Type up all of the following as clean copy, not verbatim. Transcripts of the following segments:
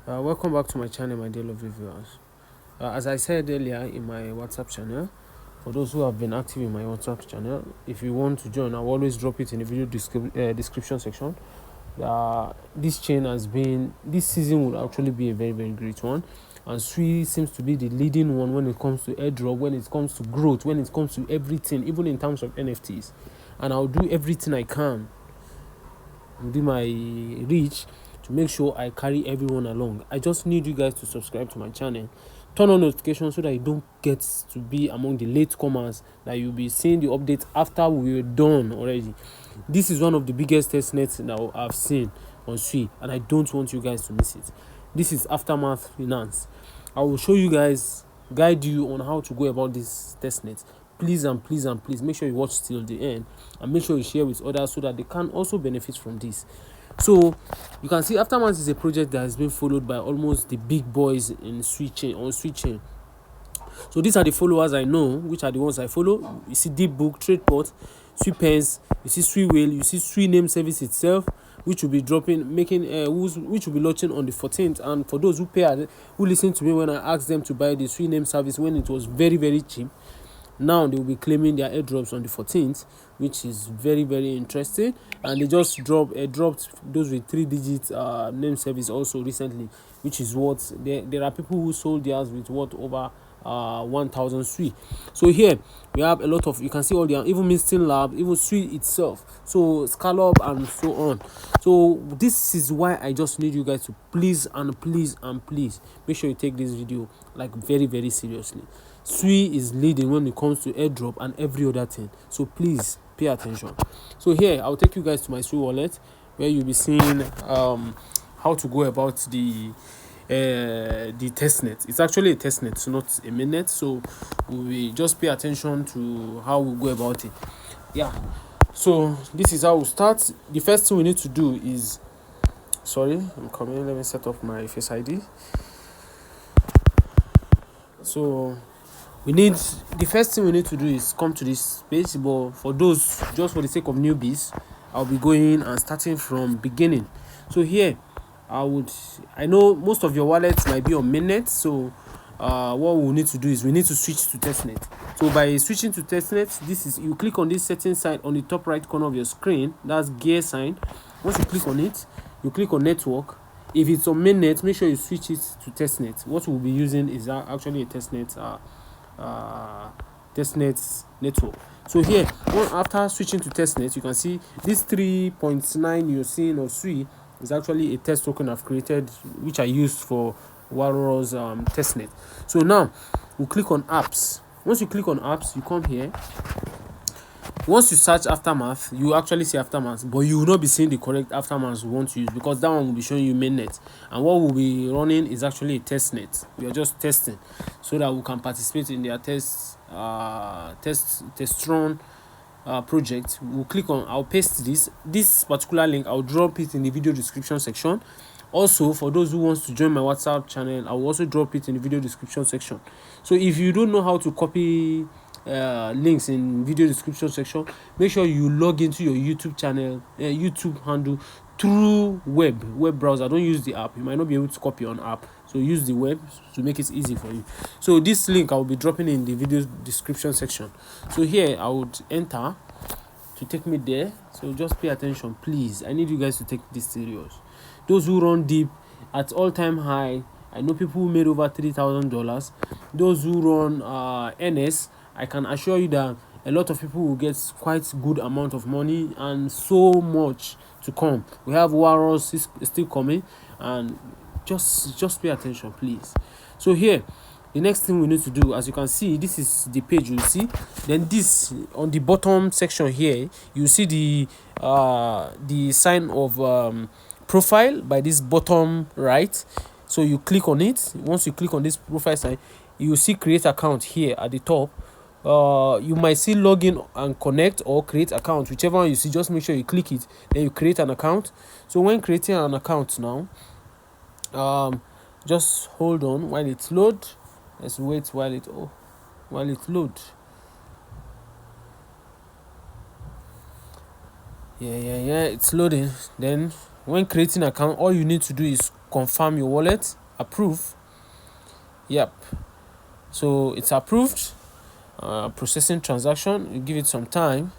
Welcome back to my channel, my dear lovely viewers. As I said earlier in my WhatsApp channel, for those who have been active in my WhatsApp channel, if you want to join, I'll always drop it in the video description section. This season will actually be a very, very great one. And Sui seems to be the leading one when it comes to airdrop, when it comes to growth, when it comes to everything, even in terms of NFTs. And I'll do everything I can within my reach to make sure I carry everyone along. I just need you guys to subscribe to my channel, turn on notifications so that you don't get to be among the latecomers, that you'll be seeing the update after we're done already. This is one of the biggest testnets that I've seen on Sui, and I don't want you guys to miss it. This is Aftermath Finance. I will show you guys, guide you on how to go about this testnet. Please and please and please make sure you watch till the end, and make sure you share with others so that they can also benefit from this. So you can see Aftermath is a project that has been followed by almost the big boys in suichain. So these are the followers I know, which are the ones I follow. You see Deepbook, TradePort, SuiPens, you see Sui Whale, you see Sui Name Service itself, which will be which will be launching on the 14th. And for those who listen to me when I asked them to buy the Sui Name Service when it was very, very cheap, now they will be claiming their airdrops on the 14th, which is very, very interesting. And they just dropped those with 3-digit name service also recently, which is what there are people who sold theirs with what over 1,000 Sui. So here we have a lot of, you can see all the, even Misting Lab, even Sui itself, so Scallop and so on. So this is why I just need you guys to please and please and please make sure you take this video like very, very seriously. Sui is leading when it comes to airdrop and every other thing, so please pay attention. So here I'll take you guys to my Sui wallet, where you'll be seeing how to go about the testnet. It's actually a testnet, it's not a mainnet, so we just pay attention to how we go about it. Yeah, so this is how we start. The first thing we need to do is, sorry, I'm coming, let me set up my Face ID. So the first thing we need to do is come to this page, but for those, just for the sake of newbies, I'll be going and starting from beginning. So here I know most of your wallets might be on mainnet, so what we need to do is we need to switch to testnet. So by switching to testnet, you click on this setting sign on the top right corner of your screen, that's gear sign. Once you click on it, you click on network. If it's on mainnet, make sure you switch it to testnet. What we'll be using is actually a testnet network. So here, after switching to testnet, you can see this 3.9 you're seeing of Sui is actually a test token I've created, which I used for WALRUS testnet. So now we'll click on apps. Once you click on apps, you come here. Once you search Aftermath, you actually see Aftermath, but you will not be seeing the correct Aftermath you want to use, because that one will be showing you mainnet, and what we'll be running is actually a testnet. We are just testing so that we can participate in their testron project. We'll click on, I'll paste this particular link, I'll drop it in the video description section. Also, for those who wants to join my WhatsApp channel, I will also drop it in the video description section. So if you don't know how to copy links in video description section, make sure you log into your YouTube channel, YouTube handle through web browser. Don't use the app, you might not be able to copy on app, so use the web to make it easy for you. So this link I will be dropping in the video description section. So here I would enter to take me there, so just pay attention please. I need you guys to take this serious. Those who run deep at all-time high, I know people who made over $3,000. Those who run NS, I can assure you that a lot of people will get quite good amount of money, and so much to come. We have WALRUS still coming, and just pay attention please. So here, the next thing we need to do, as you can see, this is the page you see. Then this, on the bottom section here, you see the sign of profile by this bottom right. So you click on it. Once you click on this profile sign, you see create account here at the top. You might see login and connect or create account, whichever one you see. Just make sure you click it, then you create an account. So when creating an account now, just hold on while it load. Let's wait while it load. Yeah, it's loading. Then when creating account, all you need to do is confirm your wallet, approve. Yep, so it's approved. Processing transaction. You give it some time.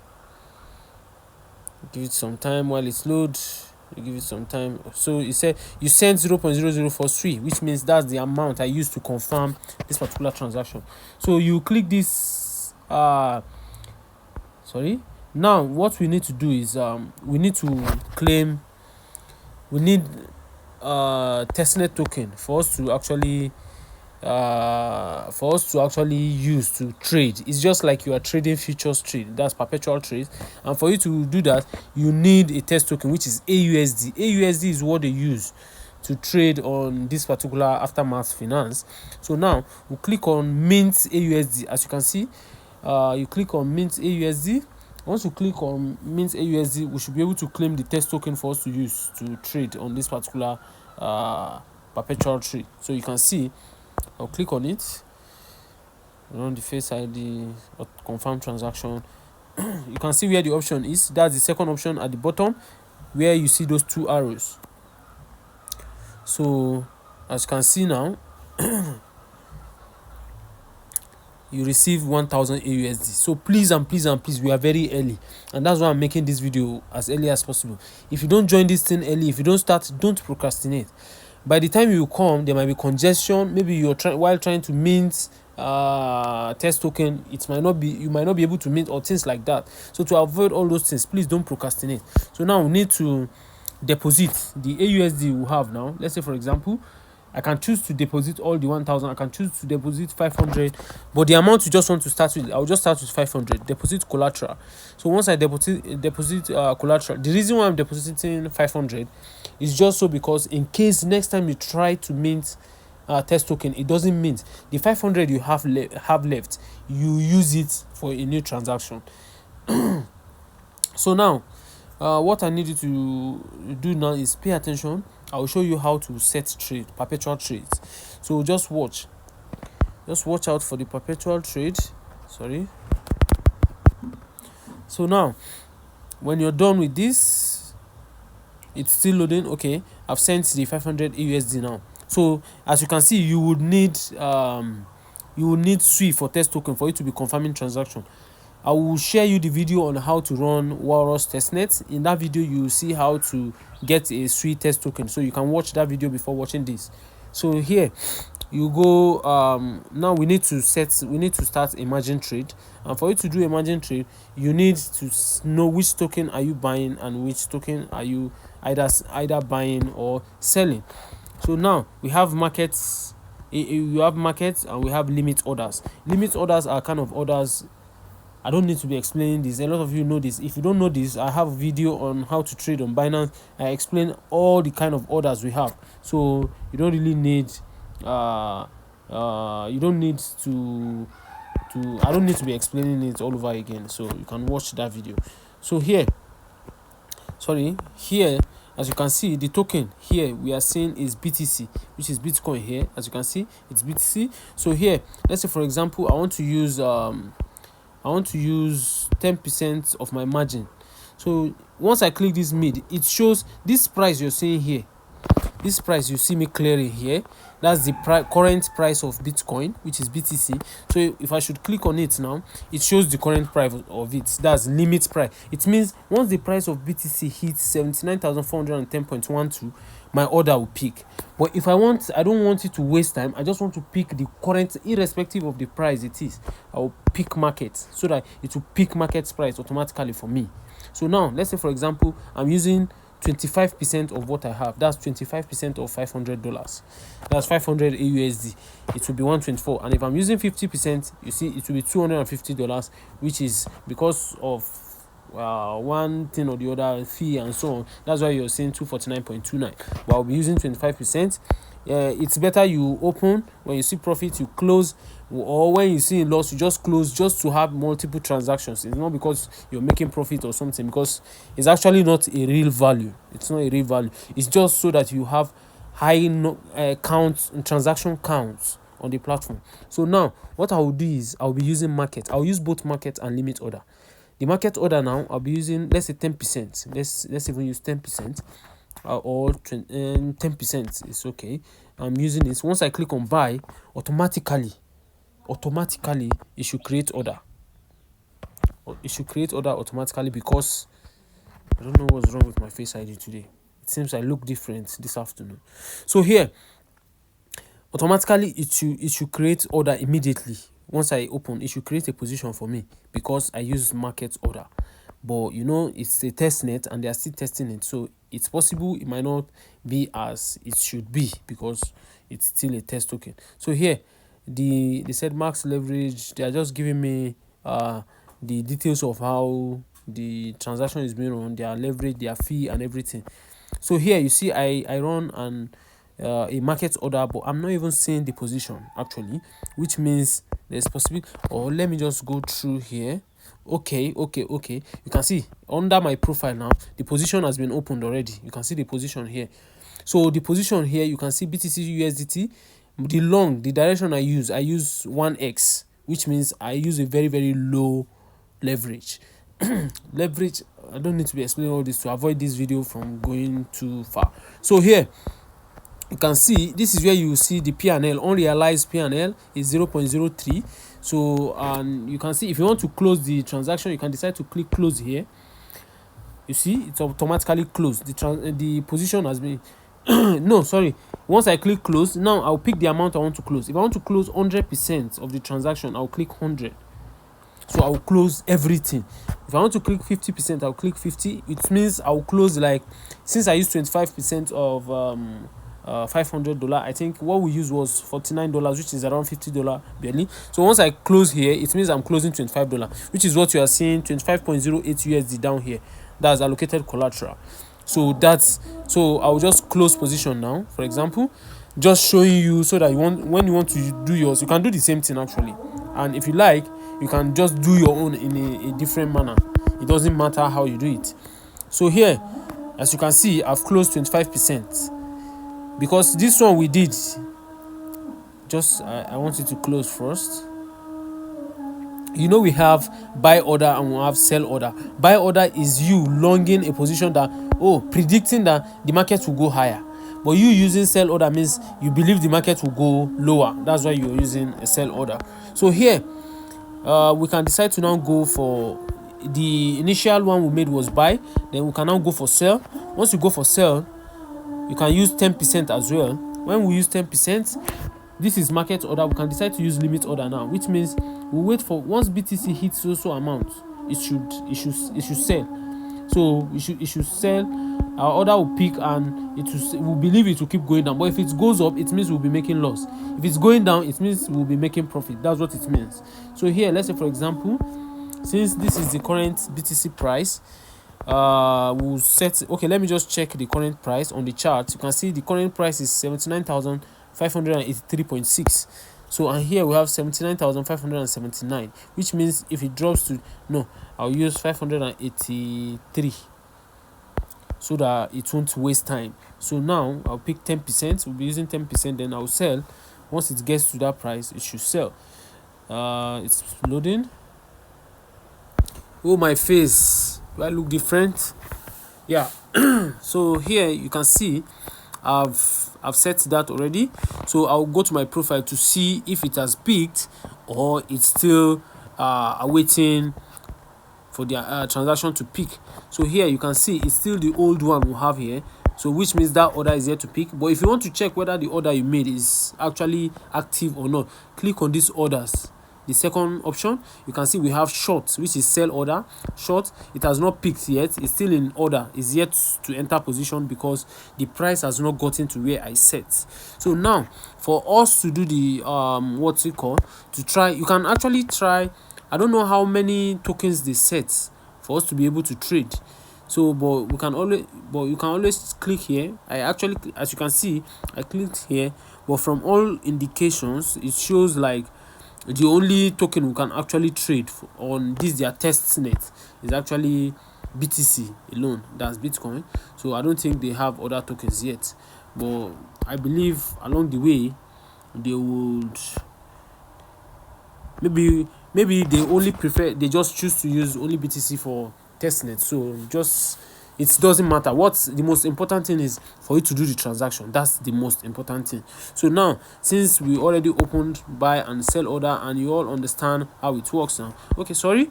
While it's loads. You give it some time. So you say you send 0.0043, which means that's the amount I used to confirm this particular transaction. So you click this. Sorry. Now what we need to do is we need to claim. We need Testnet token for us to actually use to trade. It's just like you are trading futures trade, that's perpetual trade, and for you to do that you need a test token, which is AUSD. AUSD is what they use to trade on this particular aftermath finance. So now we click on mint AUSD. As you can see, you click on mint AUSD. Once you click on mint AUSD, we should be able to claim the test token for us to use to trade on this particular perpetual trade. So you can see, I'll click on it, run the Face ID or confirm transaction. You can see where the option is. That's the second option at the bottom, where you see those two arrows. So as you can see now, you receive 1000 AUSD. So please, we are very early, and that's why I'm making this video as early as possible. If you don't join this thing early, if you don't start, don't procrastinate. By the time you come, there might be congestion. Maybe you're while trying to mint test token, you might not be able to mint, or things like that. So to avoid all those things, please don't procrastinate. So now we need to deposit the AUSD we have now. Let's say, for example, I can choose to deposit all the 1000. I can choose to deposit 500, but the amount you just want to start with, I'll just start with 500. Deposit collateral. So once I deposit collateral, the reason why I'm depositing 500 is just so because in case next time you try to mint test token, it doesn't mint, the 500 you have left, you use it for a new transaction. So now what I need you to do now is pay attention. I will show you how to set perpetual trades. So just watch out for the perpetual trade. Sorry. So now when you're done with this, it's still loading. Okay, I've sent the 500 USD now. So as you can see, you would need SWI for test token for it to be confirming transaction. I will share you the video on how to run WALRUS testnet. In that video, you will see how to get a SWI test token. So you can watch that video before watching this. So here you go. Now we need to start a margin trade. And for you to do a margin trade, you need to know which token are you buying and which token are you either buying or selling. So now we have markets. You have markets and we have limit orders. Limit orders are kind of orders. I don't need to be explaining this. A lot of you know this. If you don't know this, I have a video on how to trade on Binance. I explain all the kind of orders we have. So you don't really need I don't need to be explaining it all over again. So you can watch that video. So here, as you can see, the token here we are seeing is BTC, which is Bitcoin here. As you can see, it's BTC. So here, let's say for example, I want to use 10% of my margin. So once I click this mid, it shows this price you're seeing here. This price you see me clearing here, that's the current price of Bitcoin, which is BTC. So if I should click on it now, it shows the current price of it. That's limit price. It means once the price of BTC hits 79,410.12, my order will pick. But if I don't want it to waste time, I just want to pick the current, irrespective of the price it is. I will pick market so that it will pick market price automatically for me. So now let's say for example, I'm using 25% of what I have. That's 25% of $500. That's 500 AUSD. It will be 124. And if I'm using 50%, you see it will be $250, which is because of one thing or the other fee and so on. That's why you're seeing 249.29. But I'll be using 25%. It's better you open when you see profit, you close, or when you see a loss, you just close, just to have multiple transactions. It's not because you're making profit or something, because it's actually not a real value. It's not a real value. It's just so that you have high transaction counts on the platform. So now what I will do is I'll be using market. I'll use both market and limit order. The market order now, I'll be using, let's say 10%. Let's even use 10%. or 10% is okay. I'm using this. Once I click on buy, automatically it should create order. It should create order automatically, because I don't know what's wrong with my Face ID today. It seems I look different this afternoon. So here, automatically it should create order immediately. Once I open, it should create a position for me because I use market order. But you know, it's a test net and they are still testing it, so it's possible it might not be as it should be because it's still a test token. So here, they said max leverage. They are just giving me the details of how the transaction is being run, their leverage, their fee, and everything. So here you see I run a market order, but I'm not even seeing the position actually, which means there's possibility. Or let me just go through here. Okay, you can see under my profile now the position has been opened already. You can see the position here. So the position here, you can see BTC USDT. The long, the direction I use 1x, which means I use a very, very low leverage. Leverage, I don't need to be explaining all this to avoid this video from going too far. So here you can see, this is where you see the P&L. Unrealized P&L is 0.03. So and you can see, if you want to close the transaction, you can decide to click close here. You see it's automatically closed. The position has been no, sorry, once I click close, now I'll pick the amount I want to close. If I want to close 100% of the transaction, I'll click 100. So I'll close everything. If I want to click 50%, I'll click 50. It means I'll close, like, since I used 25% of $500, I think what we used was $49, which is around $50 barely. So once I close here, it means I'm closing $25, which is what you are seeing, 25.08 USD down here. That's allocated collateral. So I'll just close position now, for example, just showing you, so that when you want to do yours, you can do the same thing actually. And if you like, you can just do your own in a different manner. It doesn't matter how you do it. So here, as you can see, I've closed 25%, because this one we did just I want it to close first. You know, we have buy order and we have sell order. Buy order is you longing a position that, predicting that the market will go higher. But you using sell order means you believe the market will go lower. That's why you're using a sell order. So here, we can decide to now go for the initial one we made was buy. Then we can now go for sell. Once you go for sell, you can use 10% as well. When we use 10%, this is market order. We can decide to use limit order now, which means we wait for, once BTC hits so amount, it should sell. So it should sell. Our order will peak and we believe it will keep going down. But if it goes up, it means we'll be making loss. If it's going down, it means we'll be making profit. That's what it means. So here, let's say for example, since this is the current BTC price, we'll set. Okay, let me just check the current price on the chart. You can see the current price is 79,583.6. So, and here we have 79,579, which means if it drops to, no, I'll use 583 so that it won't waste time. So now I'll pick 10%. We'll be using 10%. Then I'll sell. Once it gets to that price, it should sell. It's loading. Oh, my face, do I look different? Yeah. So here you can see I've set that already. So I'll go to my profile to see if it has peaked or it's still awaiting for the transaction to peak. So here you can see it's still the old one we have here, so which means that order is yet to peak. But if you want to check whether the order you made is actually active or not, click on these orders. The second option, you can see we have short, which is sell order. Short, it has not peaked yet, it's still in order, is yet to enter position because the price has not gotten to where I set. So now for us to do the what's it called, to try, you can actually try, I don't know how many tokens they set for us to be able to trade. So but you can always click here. I actually, as you can see, I clicked here, but from all indications it shows like the only token we can actually trade on this their testnet is actually BTC alone, that's Bitcoin. So I don't think they have other tokens yet, but I believe along the way they would, maybe they just choose to use only BTC for testnet. So just it doesn't matter. What's the most important thing is for you to do the transaction. That's the most important thing. So now, since we already opened buy and sell order and you all understand how it works now. Okay, sorry.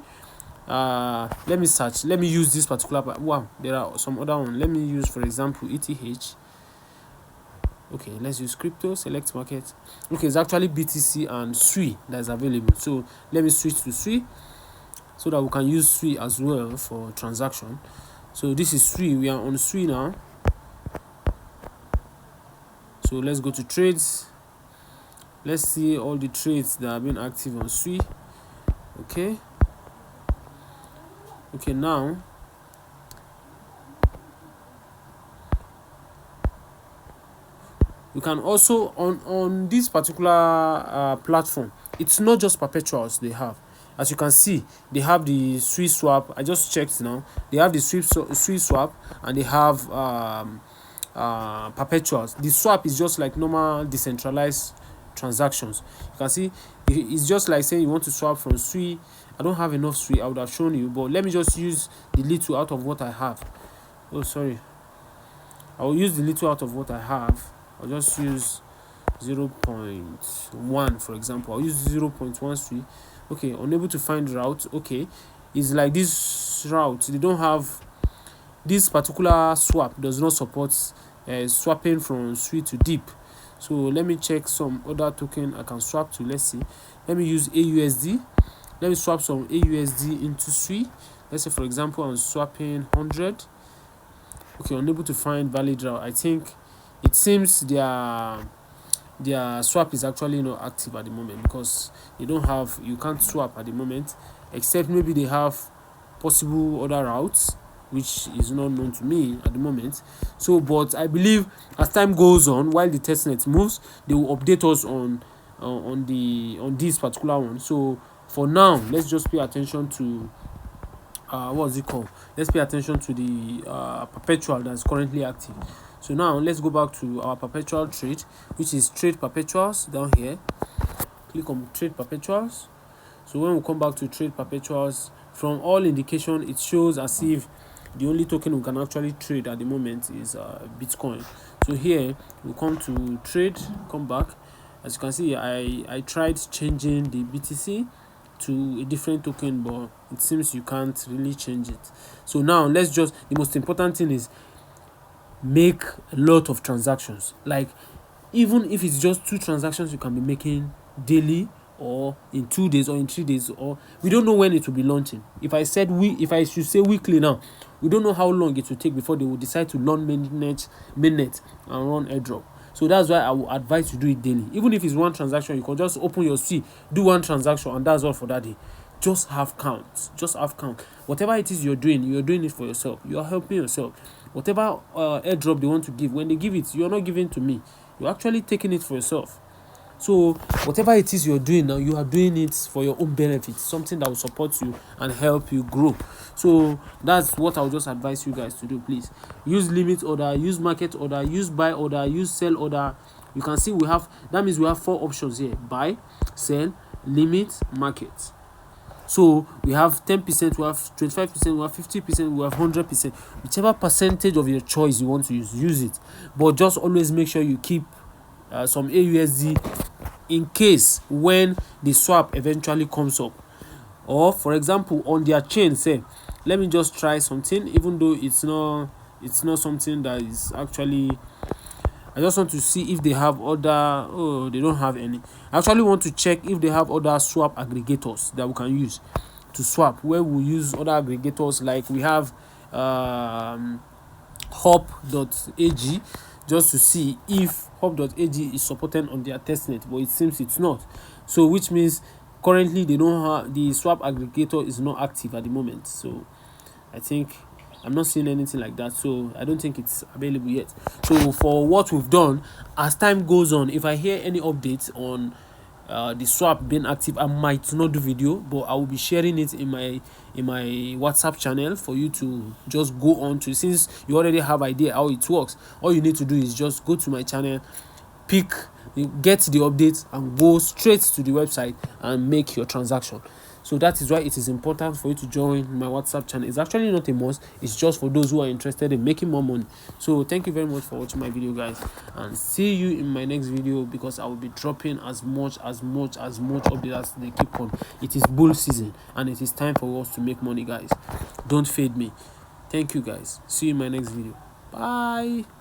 Let me search. Let me use this particular. Wow, there are some other one. Let me use, for example, ETH. Okay, let's use crypto. Select market. Okay, it's actually BTC and SUI that's available. So let me switch to SUI so that we can use SUI as well for transaction. So this is SUI. We are on SUI now. So let's go to trades. Let's see all the trades that have been active on SUI. Okay. Okay, now you can also on this particular platform, it's not just perpetuals they have. As you can see, they have the SUI swap. I just checked now. They have the SUI swap and they have perpetuals. The swap is just like normal decentralized transactions. You can see it's just like saying you want to swap from SUI. I don't have enough SUI. I would have shown you, but let me just use the little out of what I have. Oh, sorry. I will use the little out of what I have. I'll just use 0.1, for example. I'll use 0.1 SUI. Okay, unable to find route. Okay, it's like this route. They don't have this particular swap. Does not support swapping from SUI to deep. So let me check some other token I can swap to. Let's see. Let me use AUSD. Let me swap some AUSD into SUI. Let's say, for example, I'm swapping 100. Okay, unable to find valid route. I think it seems their swap is actually not active at the moment because you can't swap at the moment, except maybe they have possible other routes which is not known to me at the moment. So, but I believe as time goes on, while the testnet moves, they will update us on this particular one. So for now, let's just pay attention to what's it called? Let's pay attention to the perpetual that's currently active. So now let's go back to our perpetual trade, which is trade perpetuals down here. Click on trade perpetuals. So when we come back to trade perpetuals, from all indication, it shows as if the only token we can actually trade at the moment is Bitcoin. So here we come to trade, come back. As you can see, I tried changing the BTC to a different token, but it seems you can't really change it. So now the most important thing is make a lot of transactions. Like, even if it's just 2 transactions you can be making daily, or in 2 days, or in 3 days, or we don't know when it will be launching. If I should say weekly now, we don't know how long it will take before they will decide to launch mainnet and run airdrop. So that's why I will advise you do it daily. Even if it's 1 transaction, you can just open your SUI, do 1 transaction, and that's all for that day. Just have count. Whatever it is you're doing it for yourself. You are helping yourself. Whatever airdrop they want to give, when they give it, you're not giving to me. You're actually taking it for yourself. So whatever it is you're doing now, you are doing it for your own benefit, something that will support you and help you grow. So that's what I'll just advise you guys to do. Please use limit order, use market order, use buy order, use sell order. You can see we have 4 options here: buy, sell, limit, market. So we have 10%, we have 25%, we have 50%, we have 100%. Whichever percentage of your choice you want to use it. But just always make sure you keep some AUSD in case when the swap eventually comes up. Or for example, on their chain, say, let me just try something, even though it's not something that is actually, I just want to see if they have other. Oh, they don't have any. I actually want to check if they have other swap aggregators that we can use to swap, where we use other aggregators, like we have hop.ag, just to see if hop.ag is supported on their testnet, but it seems it's not. So which means currently they don't have, the swap aggregator is not active at the moment. So I think I'm not seeing anything like that, so I don't think it's available yet. So for what we've done, as time goes on, if I hear any updates on the swap being active, I might not do video, but I will be sharing it in my WhatsApp channel for you to just go on to. Since you already have idea how it works, all you need to do is just go to my channel, get the updates, and go straight to the website and make your transaction. So that is why it is important for you to join my WhatsApp channel. It's actually not a must, it's just for those who are interested in making more money. So thank you very much for watching my video, guys, and see you in my next video, because I will be dropping as much updates as they keep on. It is bull season and it is time for us to make money, guys. Don't fade me. Thank you, guys. See you in my next video. Bye.